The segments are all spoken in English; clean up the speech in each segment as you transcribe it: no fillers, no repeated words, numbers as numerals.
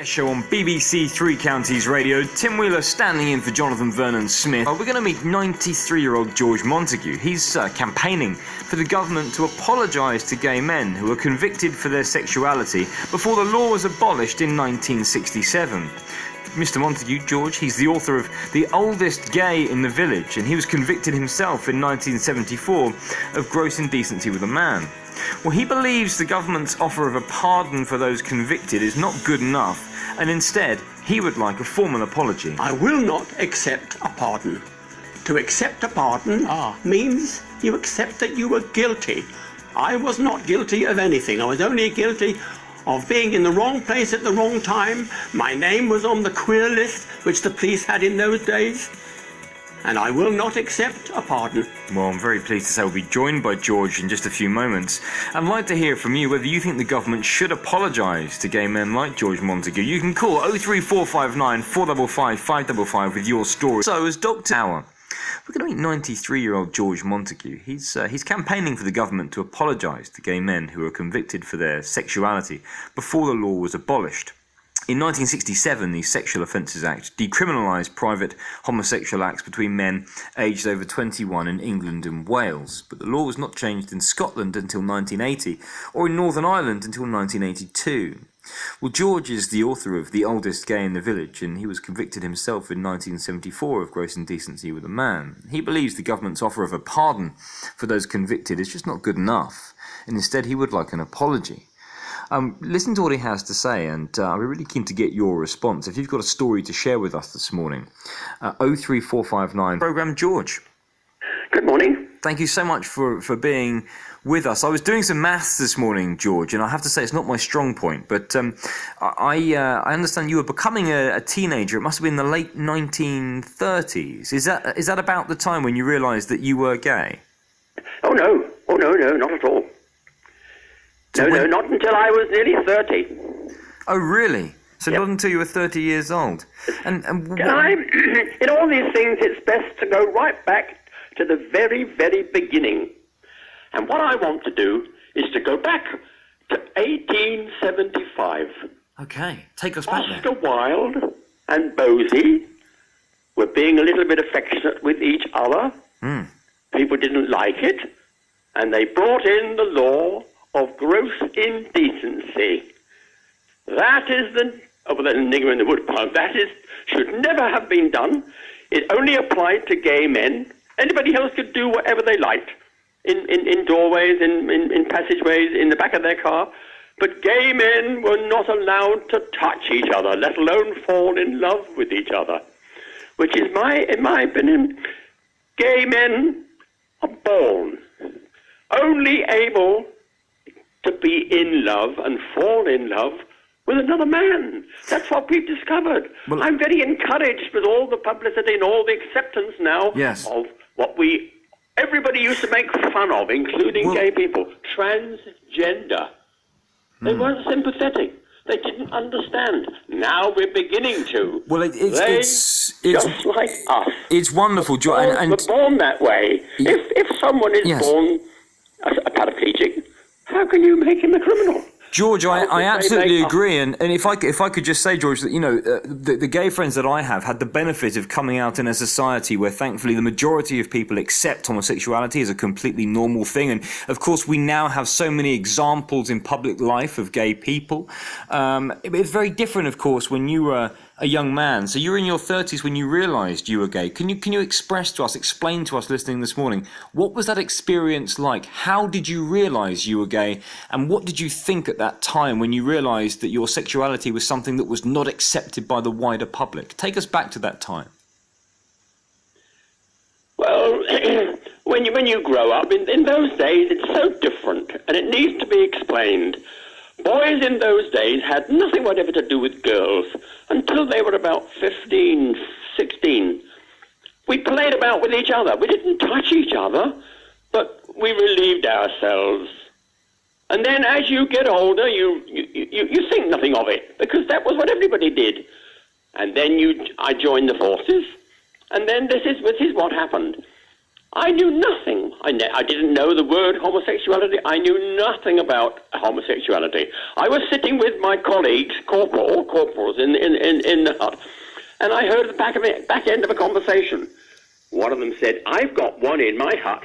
Show on BBC Three Counties Radio. Tim Wheeler standing in for Jonathan Vernon Smith. We're going to meet 93-year-old George Montague. He's campaigning for the government to apologise to gay men who were convicted for their sexuality before the law was abolished in 1967. Mr. Montague, George, he's the author of The Oldest Gay in the Village, and he was convicted himself in 1974 of gross indecency with a man. Well, he believes the government's offer of a pardon for those convicted is not good enough, and instead, he would like a formal apology. I will not accept a pardon. To accept a pardon means you accept that you were guilty. I was not guilty of anything. I was only guilty of being in the wrong place at the wrong time. My name was on the queer list, which the police had in those days. And I will not accept a pardon. Well, I'm very pleased to say we'll be joined by George in just a few moments. I'd like to hear from you whether you think the government should apologise to gay men like George Montague. You can call 03459 455 555 with your story. So, as Dr. Hour, we're going to meet 93-year-old George Montague. He's campaigning for the government to apologise to gay men who were convicted for their sexuality before the law was abolished. In 1967, the Sexual Offences Act decriminalised private homosexual acts between men aged over 21 in England and Wales, but the law was not changed in Scotland until 1980, or in Northern Ireland until 1982. Well, George is the author of The Oldest Gay in the Village, and he was convicted himself in 1974 of gross indecency with a man. He believes the government's offer of a pardon for those convicted is just not good enough, and instead he would like an apology. Listen to what he has to say, and I'll be really keen to get your response. If you've got a story to share with us this morning, 03459 programme. George. Good morning. Thank you so much for being with us. I was doing some maths this morning, George, and I have to say it's not my strong point, but I understand you were becoming a teenager. It must have been the late 1930s. Is that about the time when you realised that you were gay? Oh, no, not at all. No, not until I was nearly 30. Oh, really? So Yep. not until you were 30 years old. And In all these things, it's best to go right back to the very, very beginning. And what I want to do is to go back to 1875. Okay, take us back Oscar Wilde and Bosie were being a little bit affectionate with each other. People didn't like it, and they brought in the law of gross indecency. That is the nigger in the woodpile. That should never have been done. It only applied to gay men. Anybody else could do whatever they liked in doorways, in passageways, in the back of their car. But gay men were not allowed to touch each other, let alone fall in love with each other. Which is, in my opinion, gay men are born only able to be in love and fall in love with another man. That's what we've discovered. Well, I'm very encouraged with all the publicity and all the acceptance now of what everybody used to make fun of, including gay people. Transgender. They weren't sympathetic. They didn't understand. Now we're beginning to. Well, it's just like us. It's wonderful, George. We're born that way. If someone is born a paraplegic, how can you make him a criminal? George, I absolutely agree, and if I could just say, George, that the gay friends that I have had the benefit of coming out in a society where thankfully the majority of people accept homosexuality as a completely normal thing, and of course we now have so many examples in public life of gay people. It's very different, of course, when you were a young man. So you were in your 30s when you realised you were gay. Can you explain to us listening this morning, what was that experience like? How did you realise you were gay? And what did you think at that time when you realised that your sexuality was something that was not accepted by the wider public? Take us back to that time. Well, when you grow up, in those days, it's so different, and it needs to be explained. Boys in those days had nothing whatever to do with girls until they were about 15, 16. We played about with each other. We didn't touch each other, but we relieved ourselves. And then as you get older, you think nothing of it, because that was what everybody did. And then I joined the forces, and then this is what happened. I knew nothing. I didn't know the word homosexuality. I knew nothing about homosexuality. I was sitting with my colleagues, corporals in the hut, and I heard the back end of a conversation. One of them said, "I've got one in my hut,"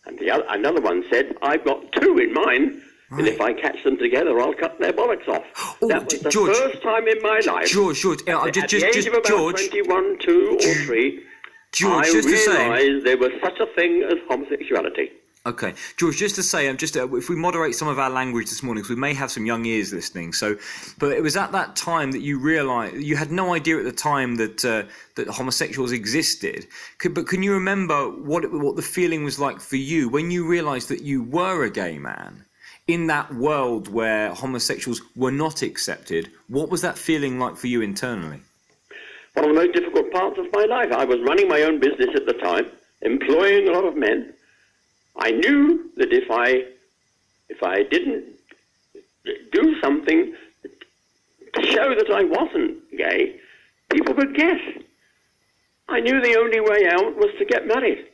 and another one said, "I've got two in mine. Right. And if I catch them together, I'll cut their bollocks off." Oh, that was the George, first time in my life. George, at the age of about George, 21, 2 or 3, George, I realised there was such a thing as homosexuality. Okay, George, just to say, if we moderate some of our language this morning, because we may have some young ears listening. But it was at that time that you realised, you had no idea at the time that homosexuals existed. But can you remember what the feeling was like for you when you realised that you were a gay man in that world where homosexuals were not accepted? What was that feeling like for you internally? One of the most difficult parts of my life. I was running my own business at the time, employing a lot of men. I knew that if I didn't do something to show that I wasn't gay, people would guess. I knew the only way out was to get married.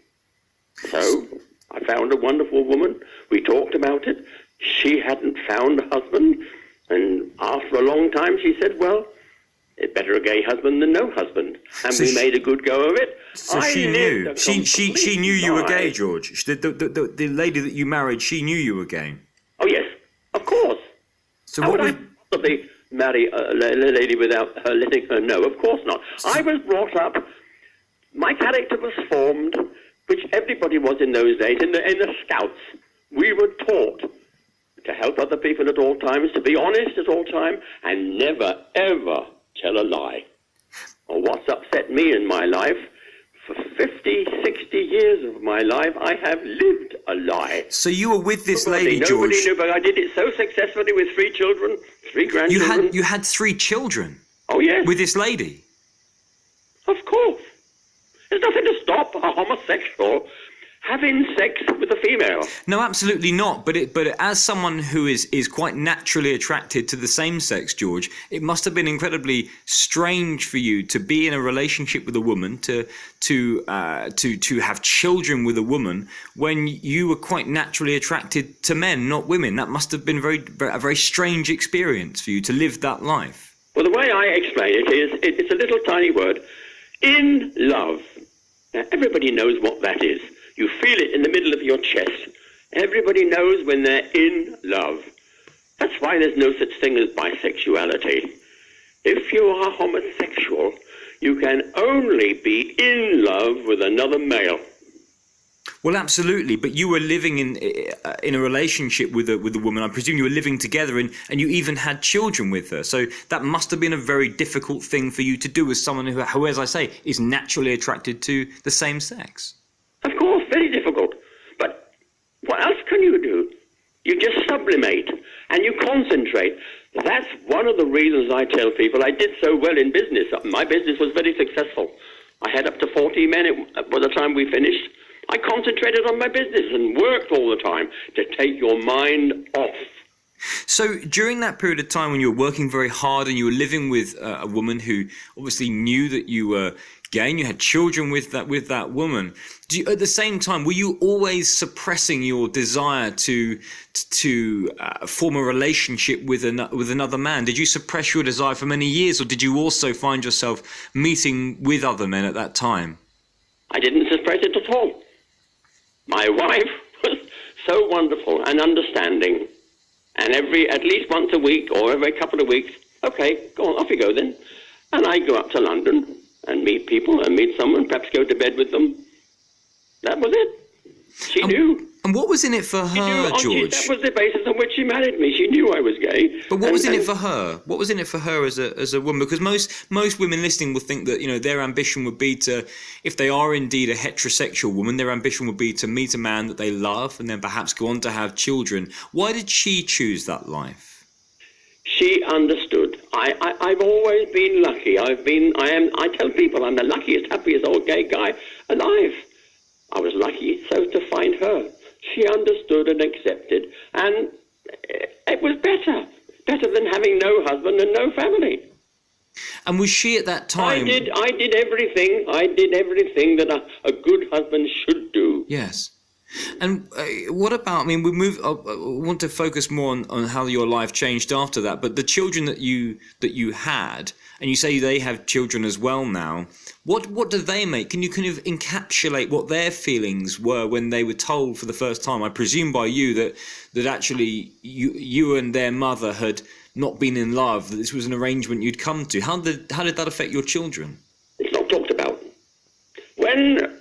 So I found a wonderful woman. We talked about it. She hadn't found a husband, and after a long time she said, "Well, it's better a gay husband than no husband." And so we made a good go of it. So she knew. She knew you were gay, George. The lady that you married, she knew you were gay. Oh yes, of course. So how would I possibly marry a lady without her letting her know? Of course not. I was brought up. My character was formed, which everybody was in those days. In the Scouts, we were taught to help other people at all times, to be honest at all times, and never ever tell a lie. Or what's upset me in my life, for 50, 60 years of my life, I have lived a lie. So you were with this lady, George. Nobody knew, but I did it so successfully with 3 children, 3 grandchildren. You had 3 children? Oh, yes. With this lady? Of course. There's nothing to stop a homosexual having sex with a female. No, absolutely not. But as someone who is quite naturally attracted to the same sex, George, it must have been incredibly strange for you to be in a relationship with a woman, to have children with a woman when you were quite naturally attracted to men, not women. That must have been a very strange experience for you to live that life. Well, the way I explain it is, it's a little tiny word, in love. Now, everybody knows what that is. You feel it in the middle of your chest. Everybody knows when they're in love. That's why there's no such thing as bisexuality. If you are homosexual, you can only be in love with another male. Well, absolutely. But you were living in a relationship with a woman. I presume you were living together, and you even had children with her. So that must have been a very difficult thing for you to do as someone who, as I say, is naturally attracted to the same sex. Of course, very difficult. But what else can you do? You just sublimate and you concentrate. That's one of the reasons I tell people I did so well in business. My business was very successful. I had up to 40 men by the time we finished. I concentrated on my business and worked all the time to take your mind off. So during that period of time when you were working very hard and you were living with a woman who obviously knew that you were gay and you had children with that woman, at the same time, were you always suppressing your desire to form a relationship with another man? Did you suppress your desire for many years, or did you also find yourself meeting with other men at that time? I didn't suppress it at all. My wife was so wonderful and understanding. And at least once a week or every couple of weeks, okay, go on, off you go then. And I go up to London and meet people and meet someone, perhaps go to bed with them. That was it. She knew. And what was in it for her, George? That was the basis on which she married me. She knew I was gay. But what was in it for her? What was in it for her as a woman? Because most women listening will think that, their ambition would be to, if they are indeed a heterosexual woman, their ambition would be to meet a man that they love and then perhaps go on to have children. Why did she choose that life? She understood. I've always been lucky. I tell people I'm the luckiest, happiest old gay guy alive. I was lucky so to find her. She understood and accepted, and it was better than having no husband and no family. And was she at that time? I did everything. I did everything that a good husband should do. Yes. And what about? I mean, we want to focus more on how your life changed after that. But the children that you had, and you say they have children as well now. What do they make? Can you kind of encapsulate what their feelings were when they were told for the first time? I presume by you that actually you and their mother had not been in love. That this was an arrangement you'd come to. How did that affect your children? It's not talked about. When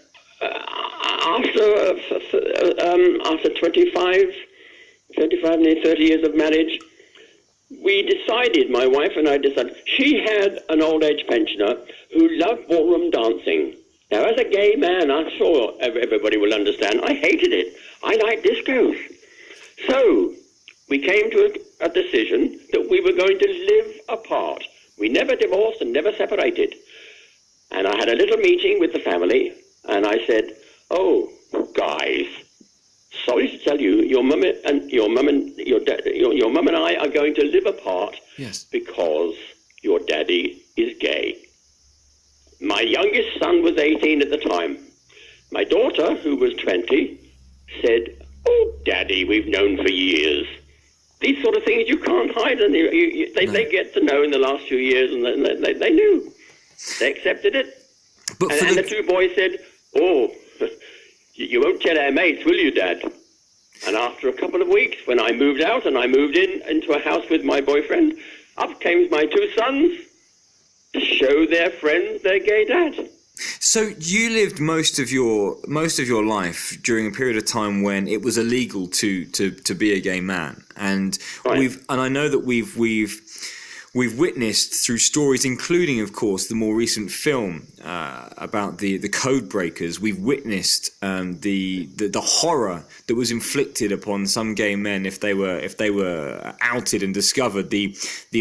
after 25, nearly 30 years of marriage, we decided, my wife and I decided, she had an old age pensioner who loved ballroom dancing. Now, as a gay man, I'm sure everybody will understand, I hated it. I liked discos. So, we came to a decision that we were going to live apart. We never divorced and never separated. And I had a little meeting with the family, and I said, "Oh, guys, sorry to tell you, your mum and your mum and I are going to live apart. Yes. Because your daddy is gay." My youngest son was 18 at the time. My daughter, who was 20, said, "Oh, Daddy, we've known for years." These sort of things you can't hide, and they get to know in the last few years, and they knew. They accepted it. But and the two boys said, "Oh, you won't tell our mates, will you, Dad?" And after a couple of weeks, when I moved out and I moved into a house with my boyfriend, up came my two sons to show their friends their gay dad. So you lived most of your life during a period of time when it was illegal to be a gay man, and right. I know that we've witnessed through stories, including, of course, the more recent film about the code breakers. We've witnessed the horror that was inflicted upon some gay men if they were outed and discovered, the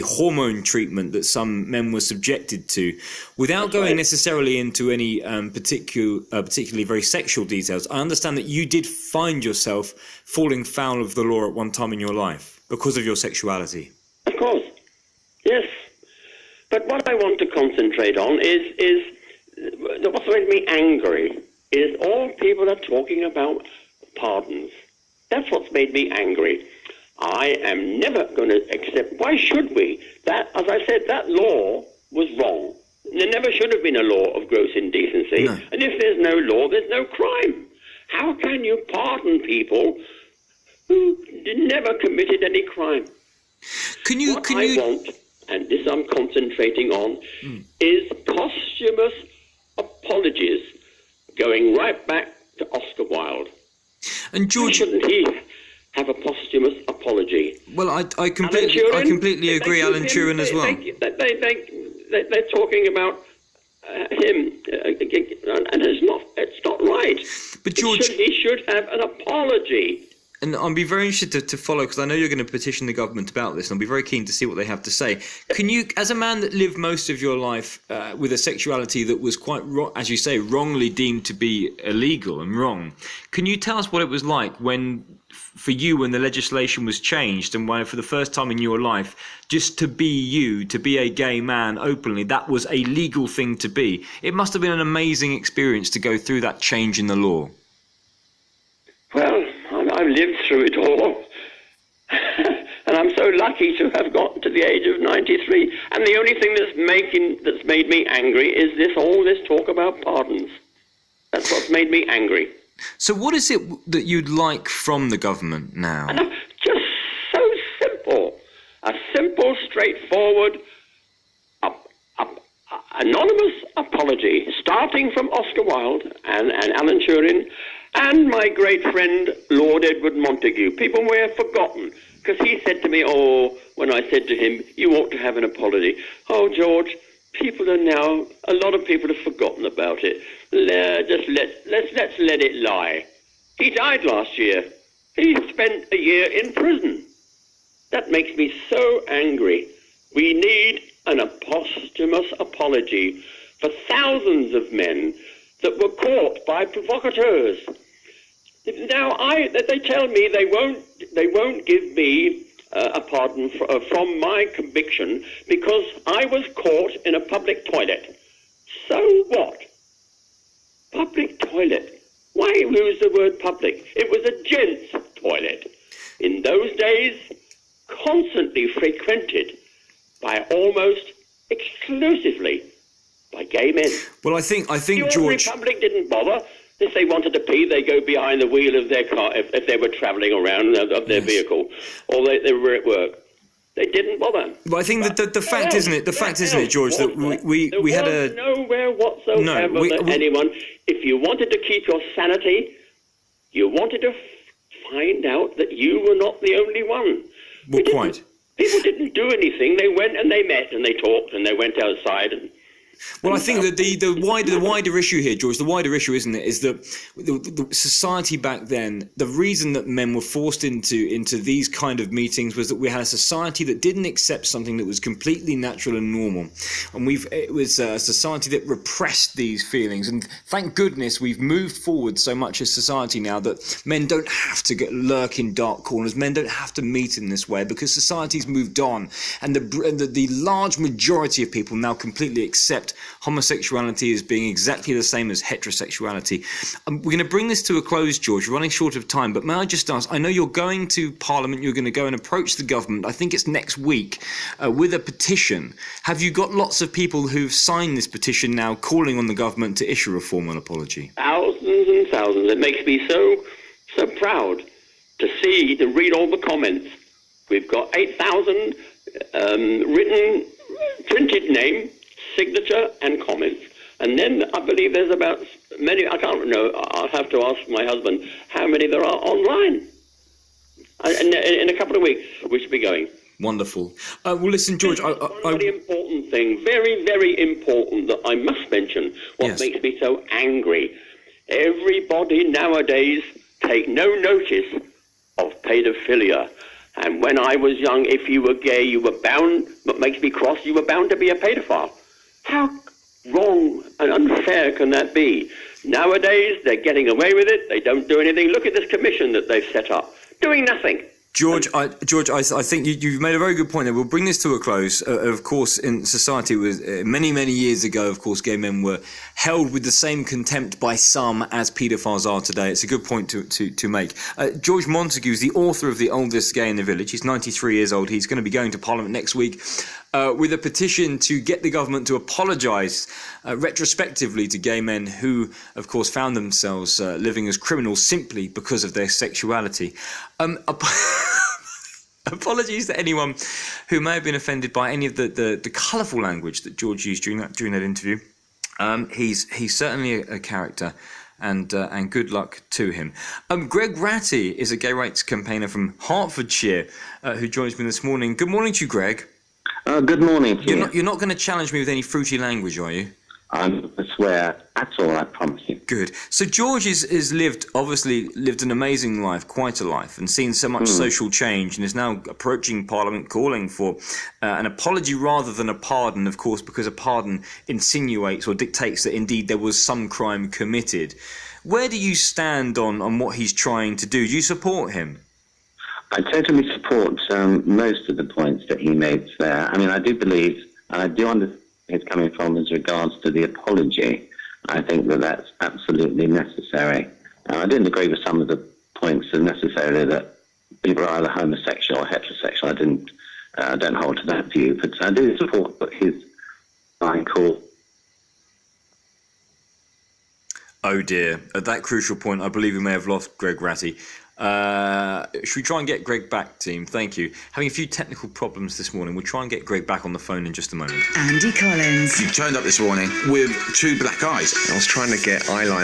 hormone treatment that some men were subjected to. Without going necessarily into any particularly very sexual details, I understand that you did find yourself falling foul of the law at one time in your life because of your sexuality. Of course. Yes, but what I want to concentrate on is what's made me angry is all people are talking about pardons. That's what's made me angry. I am never going to accept. Why should we? That, as I said, that law was wrong. There never should have been a law of gross indecency. No. And if there's no law, there's no crime. How can you pardon people who never committed any crime? What I want, and this I'm concentrating on, is posthumous apologies, going right back to Oscar Wilde. And George, shouldn't he have a posthumous apology? Well, I completely agree. Alan Turing as well. They're talking about him, and it's not right. But George, he should have an apology. And I'll be very interested to follow, because I know you're going to petition the government about this, and I'll be very keen to see what they have to say. Can you, as a man that lived most of your life with a sexuality that was quite, as you say, wrongly deemed to be illegal and wrong, can you tell us what it was like for you when the legislation was changed, and when for the first time in your life, just to be you, to be a gay man openly, that was a legal thing to be? It must have been an amazing experience to go through that change in the law. Well, I've lived through it all, and I'm so lucky to have gotten to the age of 93. And the only thing that's made me angry is all this talk about pardons. That's what's made me angry. So, what is it that you'd like from the government now? Just so simple, a simple, straightforward, anonymous apology, starting from Oscar Wilde and Alan Turing. And my great friend, Lord Edward Montague. People may have forgotten, because he said to me, when I said to him, "You ought to have an apology." "Oh, George, a lot of people have forgotten about it. Let's let it lie." He died last year. He spent a year in prison. That makes me so angry. We need a posthumous apology for thousands of men that were caught by provocateurs. Now, they tell me they won't give me a pardon from my conviction because I was caught in a public toilet. So what? Public toilet. Why use the word public? It was a gents' toilet. In those days, constantly frequented by almost exclusively by gay men. Well, I think George... The public didn't bother. If they wanted to pee, they go behind the wheel of their car if they were travelling around of their vehicle, or they were at work. They didn't bother. Well, I think the fact, isn't it? The fact, isn't it, George, that we had a nowhere whatsoever that anyone. If you wanted to keep your sanity, you wanted to find out that you were not the only one. Well, quite. People didn't do anything. They went and they met and they talked and they went outside and. Well, I think that the wider issue here, George, the wider issue, isn't it, is that the society back then, the reason that men were forced into these kind of meetings was that we had a society that didn't accept something that was completely natural and normal, and it was a society that repressed these feelings. And thank goodness we've moved forward so much as society now that men don't have to lurk in dark corners. Men don't have to meet in this way because society's moved on, and the large majority of people now completely accept homosexuality as being exactly the same as heterosexuality. We're going to bring this to a close, George. We're running short of time, but may I just ask, I know you're going to Parliament, you're going to go and approach the government, I think it's next week, with a petition. Have you got lots of people who've signed this petition now calling on the government to issue a formal apology? Thousands and thousands. It makes me so proud to read all the comments. We've got 8,000 written, printed name, signature and comments, and then I believe there's about many. I can't know. I'll have to ask my husband how many there are online. And in a couple of weeks, we should be going. Wonderful. Well, listen, George. One very important thing, very, very important that I must mention. What makes me so angry? Everybody nowadays take no notice of paedophilia. And when I was young, if you were gay, you were bound. What makes me cross? You were bound to be a paedophile. How wrong and unfair can that be? Nowadays, they're getting away with it. They don't do anything. Look at this commission that they've set up. Doing nothing. George, I think you've made a very good point there. We'll bring this to a close. Of course, in society, it was many, many years ago, of course, gay men were held with the same contempt by some as paedophiles are today. It's a good point to make. George Montague is the author of The Oldest Gay in the Village. He's 93 years old. He's going to be going to Parliament next week with a petition to get the government to apologise retrospectively to gay men who, of course, found themselves living as criminals simply because of their sexuality. Apologies to anyone who may have been offended by any of the colourful language that George used during that interview. He's certainly a character, and good luck to him. Greg Ratty is a gay rights campaigner from Hertfordshire who joins me this morning. Good morning to you, Greg. Good morning to you. You're not going to challenge me with any fruity language, are you? I'm not going to swear at all, I promise you. Good. So George has lived an amazing life, quite a life, and seen so much social change, and is now approaching Parliament calling for an apology rather than a pardon, of course, because a pardon insinuates or dictates that indeed there was some crime committed. Where do you stand on what he's trying to do? Do you support him? I totally support most of the points that he makes there. I mean, I do believe, and I do understand it's coming from as regards to the apology. I think that's absolutely necessary. I didn't agree with some of the points necessarily that people are either homosexual or heterosexual. I don't hold to that view, but I do support his line call. Oh dear, at that crucial point, I believe we may have lost Greg Ratty. Should we try and get Greg back, team? Thank you. Having a few technical problems this morning. We'll try and get Greg back on the phone in just a moment. Andy Collins. You turned up this morning with two black eyes. I was trying to get eyeliner